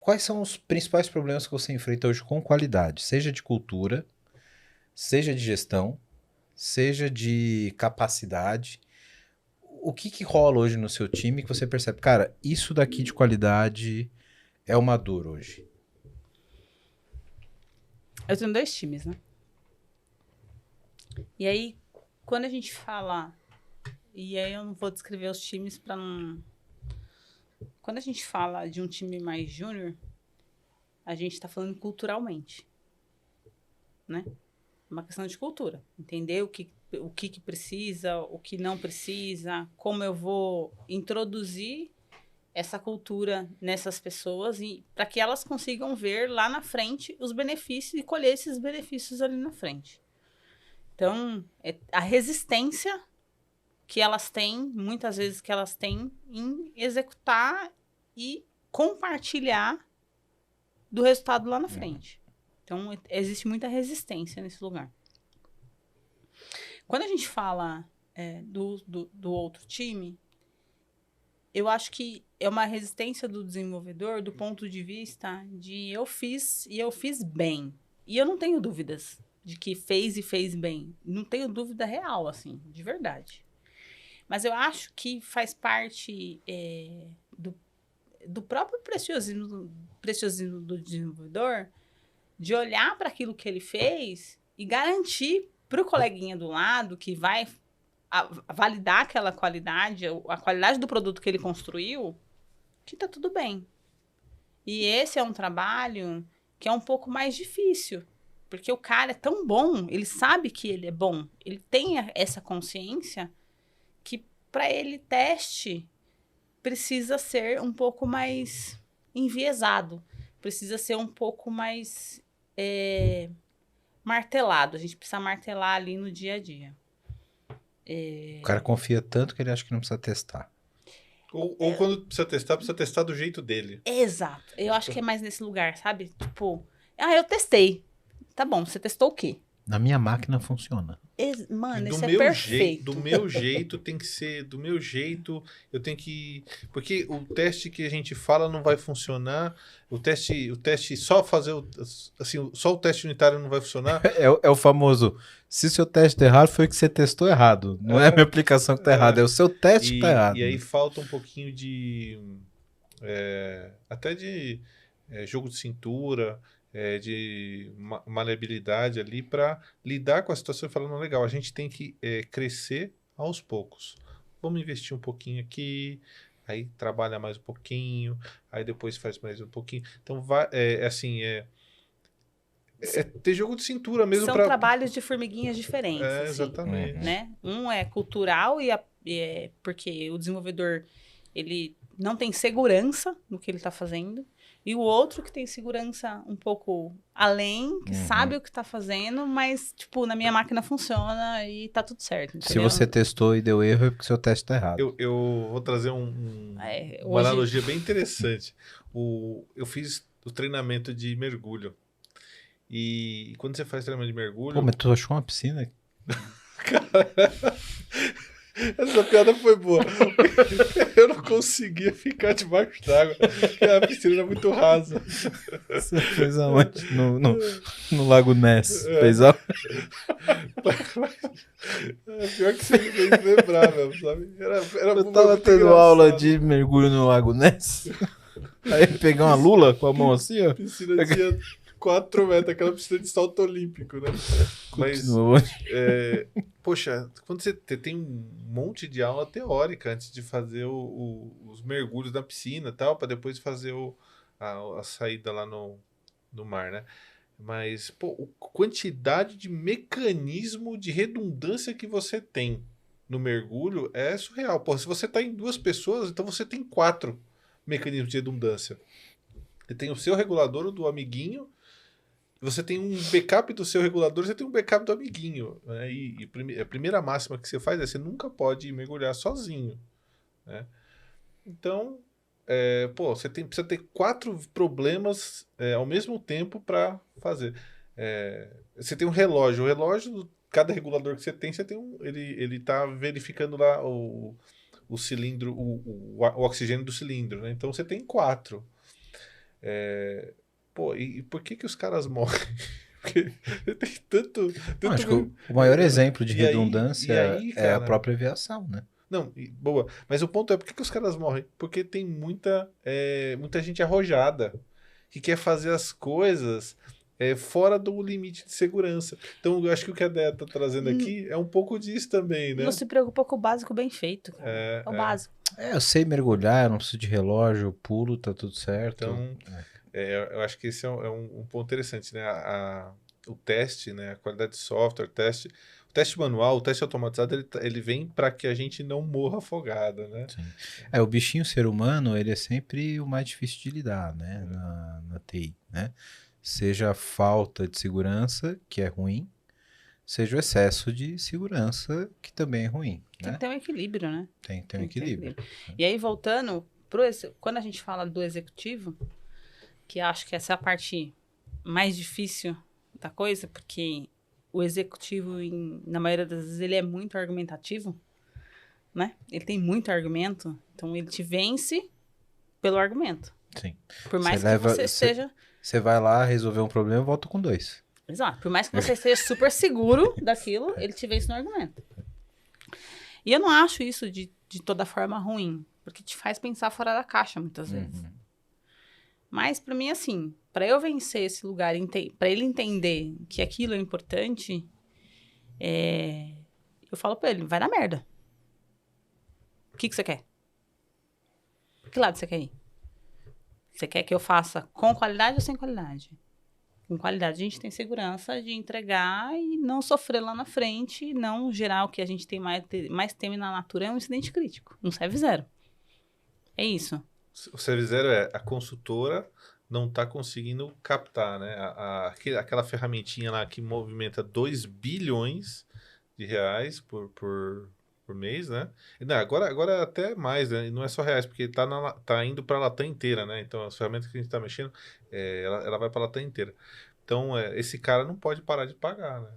Quais são os principais problemas que você enfrenta hoje com qualidade? Seja de cultura, seja de gestão, seja de capacidade. O que que rola hoje no seu time que você percebe, cara, isso daqui de qualidade é uma dor hoje? Eu tenho 2 times, né? E aí, quando a gente fala. E aí, eu não vou descrever os times para não. Quando a gente fala de um time mais júnior, a gente está falando culturalmente, né? É uma questão de cultura. Entender o que precisa, o que não precisa, como eu vou introduzir essa cultura nessas pessoas e para que elas consigam ver lá na frente os benefícios e colher esses benefícios ali na frente. Então, a resistência que elas têm, muitas vezes que elas têm, em executar e compartilhar do resultado lá na frente. Então, existe muita resistência nesse lugar. Quando a gente fala do outro time, eu acho que é uma resistência do desenvolvedor do ponto de vista de eu fiz e eu fiz bem. E eu não tenho dúvidas de que fez e fez bem. Não tenho dúvida real, assim, de verdade. Mas eu acho que faz parte do próprio preciosismo do desenvolvedor de olhar para aquilo que ele fez e garantir para o coleguinha do lado que vai validar aquela qualidade, a qualidade do produto que ele construiu, que está tudo bem. E esse é um trabalho que é um pouco mais difícil, porque o cara é tão bom, ele sabe que ele é bom, ele tem essa consciência que para ele teste precisa ser um pouco mais enviesado, precisa ser um pouco mais martelado. A gente precisa martelar ali no dia a dia. O cara confia tanto que ele acha que não precisa testar. Ou quando precisa testar do jeito dele. Exato. Eu acho que é mais nesse lugar, sabe? Tipo, eu testei. Tá bom, você testou o quê? Na minha máquina funciona. Mano, do isso é meu perfeito. Do meu jeito tem que ser, do meu jeito, eu tenho que, porque o teste que a gente fala não vai funcionar, o teste só fazer assim, só o teste unitário não vai funcionar. É o famoso, se seu teste errado foi que você testou errado. Não é a minha aplicação que tá errada, é o seu teste que tá errado. E aí falta um pouquinho de até de jogo de cintura, de maleabilidade ali para lidar com a situação e falar, não, legal, a gente tem que crescer aos poucos. Vamos investir um pouquinho aqui, aí trabalha mais um pouquinho, aí depois faz mais um pouquinho. Então, vai, ter jogo de cintura mesmo. São trabalhos de formiguinhas diferentes. Exatamente. Assim, né? Um é cultural porque o desenvolvedor ele não tem segurança no que ele está fazendo. E o outro que tem segurança um pouco além, que sabe o que tá fazendo, mas, tipo, na minha máquina funciona e tá tudo certo. Entendeu? Se você testou e deu erro, é porque seu teste tá errado. Eu vou trazer uma analogia bem interessante. Eu fiz o treinamento de mergulho. E quando você faz treinamento de mergulho... Pô, mas tu achou uma piscina? Cara... Essa piada foi boa. Eu não conseguia ficar debaixo d'água, porque a piscina era muito rasa. Você fez aonde? No Lago Ness. Fez aonde? Pior que você me fez lembrar, mesmo, sabe? Eu tava tendo aula de mergulho no Lago Ness. Aí peguei uma lula com a mão assim, ó. A piscina tinha 4 metros, aquela piscina de salto olímpico, né? Mas, poxa, quando você tem um monte de aula teórica antes de fazer os mergulhos na piscina e tal, para depois fazer a saída lá no mar, né? Mas, pô, a quantidade de mecanismo de redundância que você tem no mergulho é surreal. Pô, se você tá em 2 pessoas, então você tem 4 mecanismos de redundância. Você tem o seu regulador, o do amiguinho, você tem um backup do seu regulador, você tem um backup do amiguinho. Né? E a primeira máxima que você faz é você nunca pode mergulhar sozinho. Né? Então, você precisa ter 4 problemas ao mesmo tempo para fazer. Você tem um relógio. O relógio, cada regulador que você tem ele está verificando lá o cilindro, o oxigênio do cilindro. Né? Então, você tem 4. Pô, e por que os caras morrem? Porque tem tanto... Não, acho que o maior exemplo de E aí- redundância e aí, é a cara? própria aviação, né? Não, boa. Mas o ponto é, por que os caras morrem? Porque tem muita gente arrojada que quer fazer as coisas fora do limite de segurança. Então, eu acho que o que a Déia tá trazendo aqui é um pouco disso também, né? Não se preocupa com o básico bem feito, cara. É, É o básico. Eu sei mergulhar, eu não preciso de relógio, eu pulo, tá tudo certo. Então, eu acho que esse é um ponto interessante, né? O teste, né? A qualidade de software, o teste manual, o teste automatizado, ele vem para que a gente não morra afogado, né? Sim. O bichinho ser humano, ele é sempre o mais difícil de lidar, né? Na TI, né? Seja a falta de segurança, que é ruim, seja o excesso de segurança, que também é ruim, Tem né? que ter um equilíbrio, né? Tem que ter um que ter equilíbrio. E aí, voltando, quando a gente fala do executivo, que acho que essa é a parte mais difícil da coisa, porque o executivo, na maioria das vezes, ele é muito argumentativo, né? Ele tem muito argumento, então ele te vence pelo argumento. Sim. Por mais que você Você esteja... Você vai lá resolver um problema e volta com 2. Exato. Por mais que você esteja super seguro daquilo, ele te vence no argumento. E eu não acho isso de toda forma ruim, porque te faz pensar fora da caixa muitas vezes. Mas pra mim, assim, pra eu vencer esse lugar, pra ele entender que aquilo é importante, eu falo pra ele, vai dar merda. O que você quer? Que lado você quer ir? Você quer que eu faça com qualidade ou sem qualidade? Com qualidade, a gente tem segurança de entregar e não sofrer lá na frente, não gerar o que a gente tem mais teme na natura, é um incidente crítico, um serve zero. É isso. O Service Zero a consultora não está conseguindo captar, né? Aquela ferramentinha lá que movimenta 2 bilhões de reais por mês, né? E não, agora até mais, né? E não é só reais, porque tá indo para a Latam inteira, né? Então, as ferramentas que a gente está mexendo, ela vai para a Latam inteira. Então, esse cara não pode parar de pagar, né?